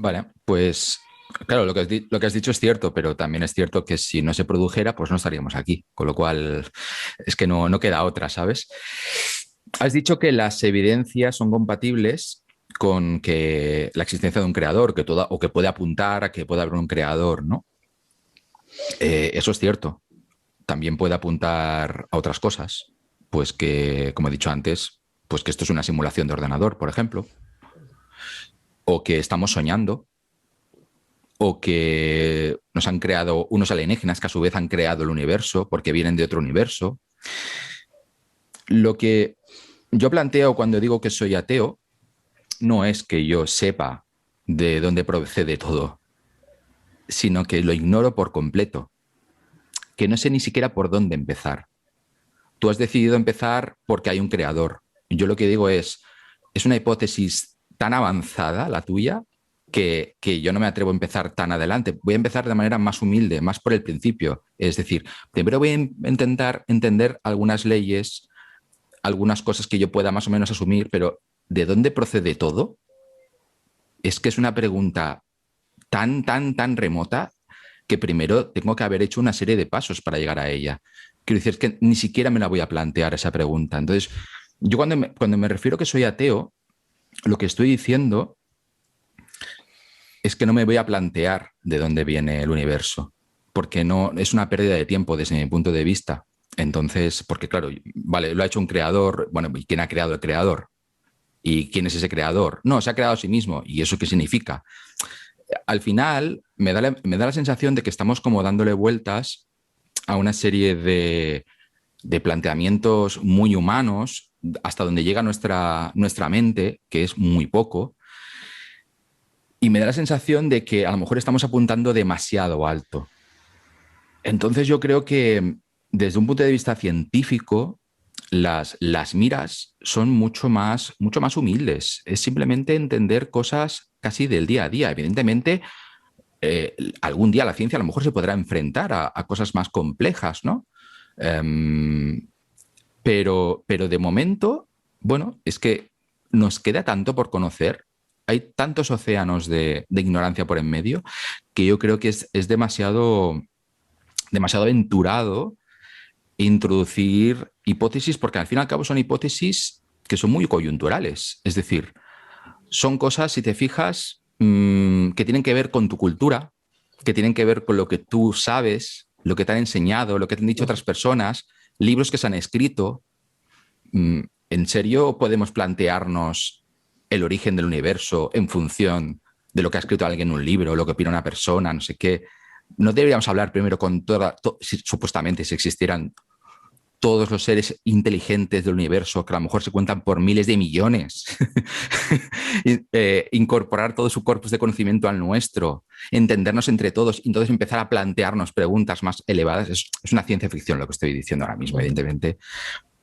Vale, pues claro, lo que has dicho es cierto, pero también es cierto que si no se produjera, pues no estaríamos aquí. Con lo cual, es que no queda otra, ¿sabes? Has dicho que las evidencias son compatibles con que la existencia de un creador, o que puede apuntar a que puede haber un creador, ¿no? Eso es cierto. También puede apuntar a otras cosas, pues que, como he dicho antes, pues que esto es una simulación de ordenador, por ejemplo, o que estamos soñando, o que nos han creado unos alienígenas que a su vez han creado el universo porque vienen de otro universo. Lo que yo planteo cuando digo que soy ateo no es que yo sepa de dónde procede todo, sino que lo ignoro por completo, que no sé ni siquiera por dónde empezar. Tú has decidido empezar porque hay un creador. Yo lo que digo es una hipótesis tan avanzada la tuya que yo no me atrevo a empezar tan adelante. Voy a empezar de manera más humilde, más por el principio. Es decir, primero voy a intentar entender algunas leyes, algunas cosas que yo pueda más o menos asumir, pero ¿de dónde procede todo? Es que es una pregunta tan remota que primero tengo que haber hecho una serie de pasos para llegar a ella. Quiero decir, es que ni siquiera me la voy a plantear esa pregunta. Entonces, yo cuando me refiero que soy ateo, lo que estoy diciendo es que no me voy a plantear de dónde viene el universo, porque no es una pérdida de tiempo desde mi punto de vista. Entonces, porque claro, vale, lo ha hecho un creador, bueno, ¿y quién ha creado el creador? ¿Y quién es ese creador? No, se ha creado a sí mismo. ¿Y eso qué significa? Al final me da la sensación de que estamos como dándole vueltas a una serie de planteamientos muy humanos hasta donde llega nuestra mente, que es muy poco, y me da la sensación de que a lo mejor estamos apuntando demasiado alto. Entonces yo creo que desde un punto de vista científico, las miras son mucho más humildes. Es simplemente entender cosas casi del día a día. Evidentemente, algún día la ciencia a lo mejor se podrá enfrentar a cosas más complejas, ¿no? Um, pero de momento, bueno, es que nos queda tanto por conocer, hay tantos océanos de ignorancia por en medio, que yo creo que es demasiado aventurado introducir hipótesis, porque al fin y al cabo son hipótesis que son muy coyunturales. Es decir, son cosas, si te fijas, que tienen que ver con tu cultura, que tienen que ver con lo que tú sabes, lo que te han enseñado, lo que te han dicho otras personas, libros que se han escrito. ¿En serio podemos plantearnos el origen del universo en función de lo que ha escrito alguien en un libro, lo que opina una persona, no sé qué? ¿No deberíamos hablar primero con supuestamente, si existieran todos los seres inteligentes del universo, que a lo mejor se cuentan por miles de millones, incorporar todo su corpus de conocimiento al nuestro, entendernos entre todos y entonces empezar a plantearnos preguntas más elevadas? Es una ciencia ficción lo que estoy diciendo ahora mismo, evidentemente,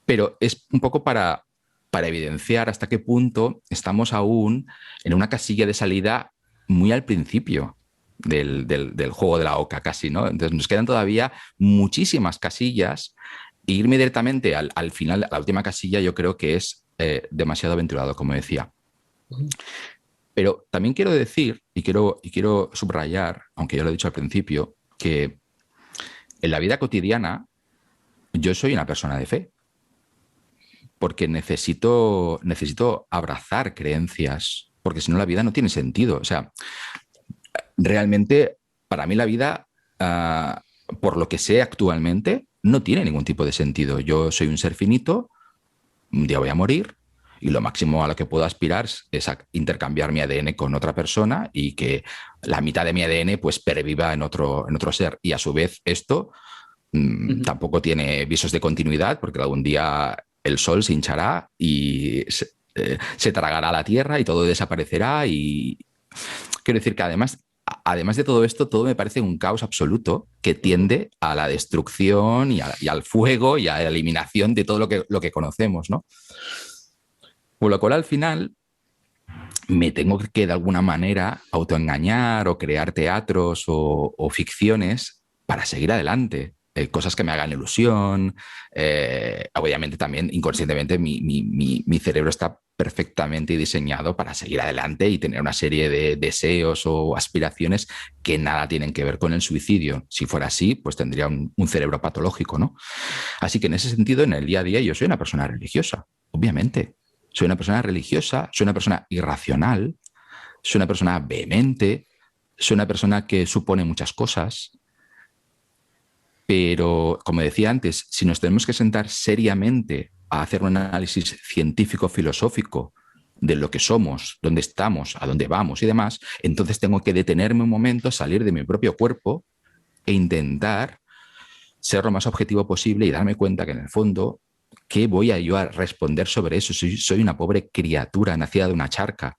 pero es un poco para evidenciar hasta qué punto estamos aún en una casilla de salida muy al principio del juego de la oca casi, ¿no? Entonces nos quedan todavía muchísimas casillas e irme directamente al final, a la última casilla, yo creo que es demasiado aventurado, como decía. Pero también quiero decir, y quiero subrayar, aunque ya lo he dicho al principio, que en la vida cotidiana yo soy una persona de fe, porque necesito abrazar creencias, porque si no la vida no tiene sentido. O sea, realmente para mí la vida, por lo que sé actualmente, no tiene ningún tipo de sentido. Yo soy un ser finito, un día voy a morir y lo máximo a lo que puedo aspirar es a intercambiar mi ADN con otra persona y que la mitad de mi ADN pues perviva en otro ser. Y a su vez esto Ujú. tampoco tiene visos de continuidad porque algún día el sol se hinchará y se tragará la tierra y todo desaparecerá. Y quiero decir que además de todo esto, todo me parece un caos absoluto que tiende a la destrucción y al fuego y a la eliminación de todo lo que conocemos, ¿no? Por lo cual al final me tengo que de alguna manera autoengañar o crear teatros o ficciones para seguir adelante. cosas que me hagan ilusión. Obviamente también inconscientemente mi cerebro está perfectamente diseñado para seguir adelante y tener una serie de deseos o aspiraciones que nada tienen que ver con el suicidio. Si fuera así, pues tendría un cerebro patológico, ¿no? Así que en ese sentido, en el día a día, yo soy una persona religiosa, obviamente. Soy una persona religiosa, soy una persona irracional, soy una persona vehemente, soy una persona que supone muchas cosas, pero como decía antes, si nos tenemos que sentar seriamente a hacer un análisis científico-filosófico de lo que somos, dónde estamos, a dónde vamos y demás, entonces tengo que detenerme un momento, salir de mi propio cuerpo e intentar ser lo más objetivo posible y darme cuenta que en el fondo, ¿qué voy a yo a responder sobre eso? Soy una pobre criatura nacida de una charca.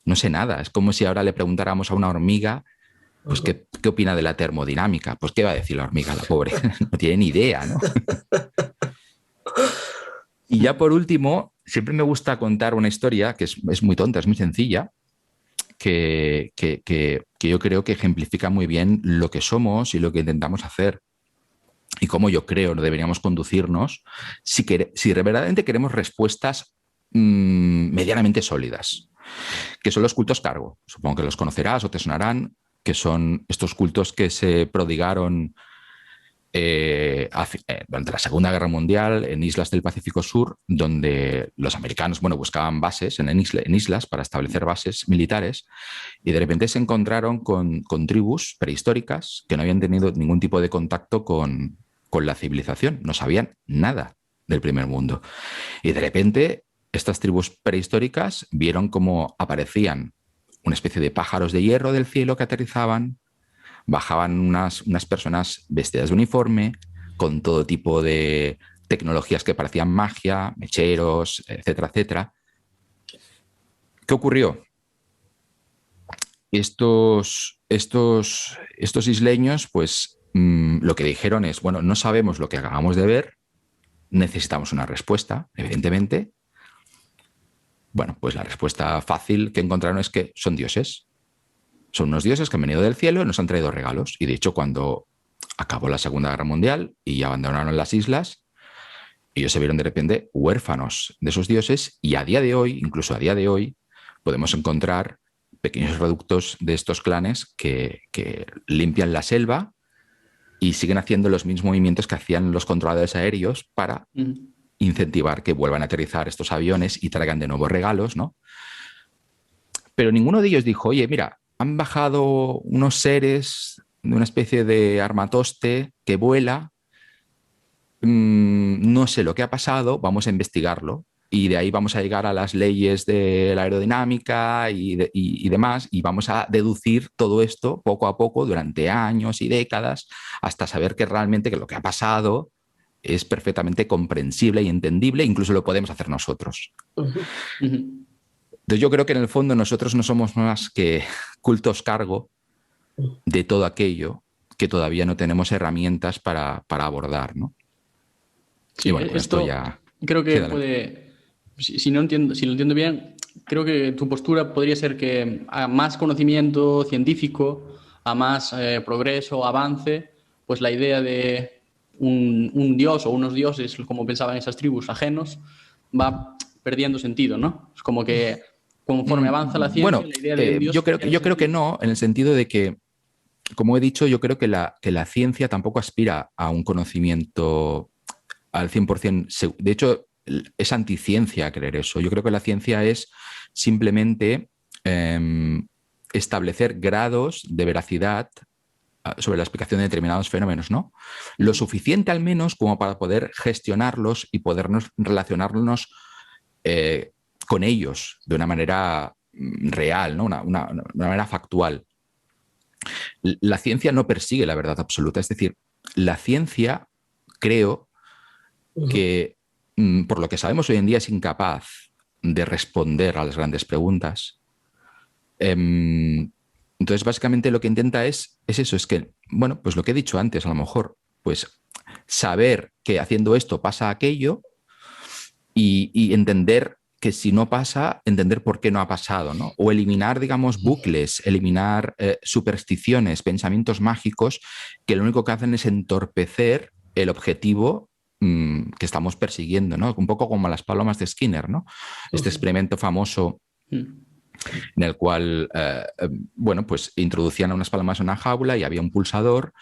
No sé nada. Es como si ahora le preguntáramos a una hormiga, pues, ¿qué opina de la termodinámica? Pues, ¿qué va a decir la hormiga, la pobre? No tiene ni idea, ¿no? Y ya por último, siempre me gusta contar una historia que es muy tonta, es muy sencilla, que yo creo que ejemplifica muy bien lo que somos y lo que intentamos hacer y cómo yo creo no deberíamos conducirnos si verdaderamente queremos respuestas medianamente sólidas, que son los cultos cargo. Supongo que los conocerás o te sonarán, que son estos cultos que se prodigaron durante la Segunda Guerra Mundial en islas del Pacífico Sur, donde los americanos, bueno, buscaban bases en islas para establecer bases militares y de repente se encontraron con tribus prehistóricas que no habían tenido ningún tipo de contacto con la civilización, no sabían nada del primer mundo. Y de repente estas tribus prehistóricas vieron cómo aparecían una especie de pájaros de hierro del cielo que aterrizaban, bajaban unas personas vestidas de uniforme, con todo tipo de tecnologías que parecían magia, mecheros, etcétera, etcétera. ¿Qué ocurrió? Estos isleños, pues lo que dijeron es, bueno, no sabemos lo que acabamos de ver, necesitamos una respuesta, evidentemente. Bueno, pues la respuesta fácil que encontraron es que son dioses. Son unos dioses que han venido del cielo y nos han traído regalos. Y de hecho, cuando acabó la Segunda Guerra Mundial y abandonaron las islas, ellos se vieron de repente huérfanos de esos dioses y a día de hoy, incluso a día de hoy, podemos encontrar pequeños reductos de estos clanes que limpian la selva y siguen haciendo los mismos movimientos que hacían los controladores aéreos para incentivar que vuelvan a aterrizar estos aviones y traigan de nuevo regalos, ¿no? Pero ninguno de ellos dijo, oye, mira, han bajado unos seres de una especie de armatoste que vuela, no sé lo que ha pasado, vamos a investigarlo. Y de ahí vamos a llegar a las leyes de la aerodinámica y demás, y vamos a deducir todo esto poco a poco durante años y décadas hasta saber que realmente que lo que ha pasado es perfectamente comprensible y entendible, incluso lo podemos hacer nosotros. Entonces yo creo que en el fondo nosotros no somos más que cultos cargo de todo aquello que todavía no tenemos herramientas para abordar, ¿no? Sí, Y bueno, con esto esto ya... creo Sí, que adelante. puede, si no entiendo, si lo entiendo bien, creo que tu postura podría ser que a más conocimiento científico, a más progreso, avance, pues la idea de un dios o unos dioses, como pensaban esas tribus ajenos, va perdiendo sentido, ¿no? Es como que conforme avanza la ciencia, Bueno, la idea de un dios pierde yo creo que sentido. no, en el sentido de que, como he dicho, yo creo que la ciencia tampoco aspira a un conocimiento al 100%. De hecho, es anticiencia creer eso. Yo creo que la ciencia es simplemente eh, establecer grados de veracidad sobre la explicación de determinados fenómenos, ¿no? Lo suficiente al menos como para poder gestionarlos y podernos relacionarnos eh, con ellos de una manera real, ¿no? Una manera factual. La ciencia no persigue la verdad absoluta, es decir, la ciencia, creo que por lo que sabemos hoy en día es incapaz de responder a las grandes preguntas. Entonces, básicamente lo que intenta es eso, es que, bueno, pues lo que he dicho antes, a lo mejor, pues saber que haciendo esto pasa aquello y entender que si no pasa, entender por qué no ha pasado, ¿no? O eliminar, digamos, bucles, eliminar supersticiones, pensamientos mágicos que lo único que hacen es entorpecer el objetivo que estamos persiguiendo, ¿no? Un poco como las palomas de Skinner, ¿no? Este experimento famoso en el cual, bueno, pues introducían a unas palomas en una jaula y había un pulsador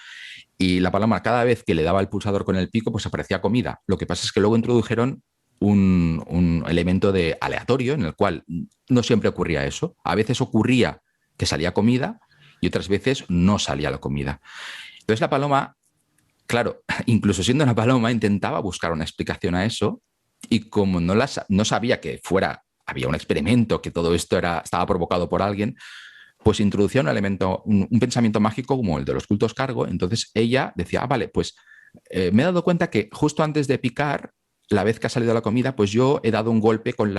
y la paloma cada vez que le daba el pulsador con el pico, pues aparecía comida. Lo que pasa es que luego introdujeron un elemento de aleatorio en el cual no siempre ocurría eso. A veces ocurría que salía comida y otras veces no salía la comida. Entonces la paloma, claro, incluso siendo una paloma, intentaba buscar una explicación a eso y como no sabía que había un experimento, que todo esto estaba provocado por alguien, pues introducía un elemento, un pensamiento mágico como el de los cultos cargo. Entonces ella decía, vale, pues me he dado cuenta que justo antes de picar, la vez que ha salido la comida, pues yo he dado un golpe con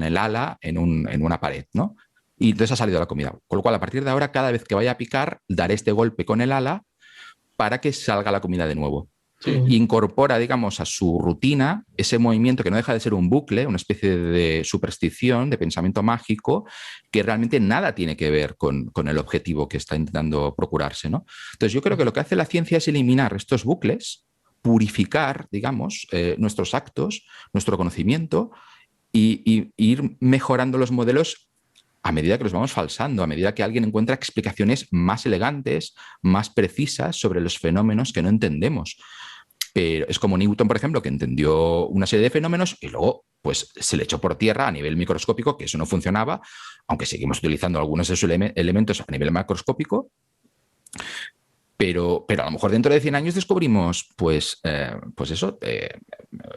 el ala en una pared, ¿no? Y entonces ha salido la comida. Con lo cual, a partir de ahora, cada vez que vaya a picar, daré este golpe con el ala para que salga la comida de nuevo. Sí. Incorpora, digamos, a su rutina ese movimiento que no deja de ser un bucle, una especie de superstición, de pensamiento mágico, que realmente nada tiene que ver con el objetivo que está intentando procurarse, ¿no? Entonces yo creo que lo que hace la ciencia es eliminar estos bucles, purificar, digamos, nuestros actos, nuestro conocimiento y ir mejorando los modelos a medida que los vamos falsando, a medida que alguien encuentra explicaciones más elegantes, más precisas sobre los fenómenos que no entendemos. Pero es como Newton, por ejemplo, que entendió una serie de fenómenos y luego pues, se le echó por tierra a nivel microscópico que eso no funcionaba, aunque seguimos utilizando algunos de esos elementos a nivel macroscópico. Pero a lo mejor dentro de 100 años descubrimos pues eso,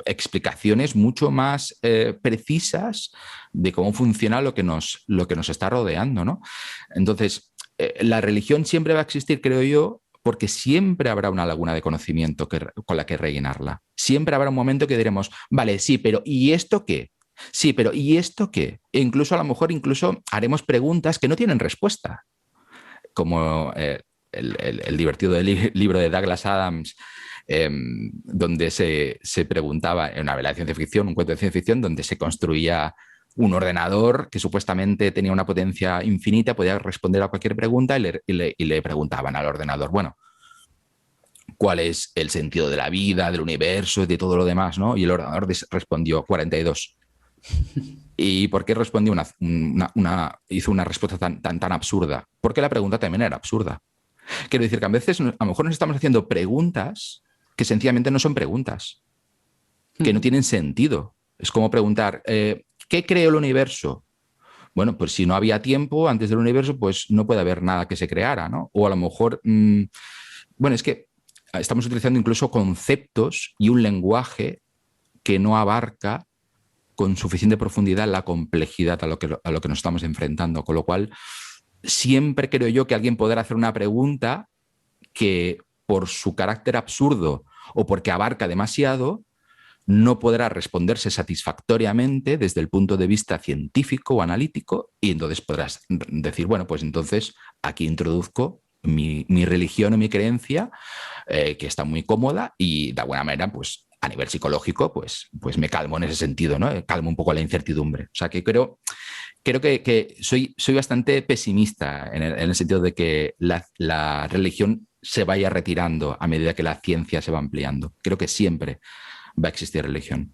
explicaciones mucho más precisas de cómo funciona lo que nos está rodeando, ¿no? Entonces, la religión siempre va a existir, creo yo, porque siempre habrá una laguna de conocimiento con la que rellenarla. Siempre habrá un momento que diremos, vale, sí, pero ¿y esto qué? Sí, pero ¿y esto qué? E incluso a lo mejor haremos preguntas que no tienen respuesta, como el divertido libro de Douglas Adams, donde se preguntaba, en una novela de ciencia ficción, un cuento de ciencia ficción, donde se construía un ordenador que supuestamente tenía una potencia infinita, podía responder a cualquier pregunta y le preguntaban al ordenador, bueno, ¿cuál es el sentido de la vida, del universo, de todo lo demás, ¿no? Y el ordenador respondió 42. ¿Y por qué respondió hizo una respuesta tan absurda? Porque la pregunta también era absurda. Quiero decir que a veces a lo mejor nos estamos haciendo preguntas que sencillamente no son preguntas, que no tienen sentido. Es como preguntar, ¿qué creó el universo? Bueno, pues si no había tiempo antes del universo, pues no puede haber nada que se creara, ¿no? O a lo mejor, bueno, es que estamos utilizando incluso conceptos y un lenguaje que no abarca con suficiente profundidad la complejidad a lo que nos estamos enfrentando, con lo cual siempre creo yo que alguien podrá hacer una pregunta que por su carácter absurdo o porque abarca demasiado no podrá responderse satisfactoriamente desde el punto de vista científico o analítico y entonces podrás decir, bueno, pues entonces aquí introduzco mi religión o mi creencia que está muy cómoda y de alguna manera pues a nivel psicológico pues me calmo en ese sentido, ¿no? Calmo un poco la incertidumbre. O sea que creo que soy bastante pesimista en el sentido de que la religión se vaya retirando a medida que la ciencia se va ampliando. Creo que siempre va a existir religión.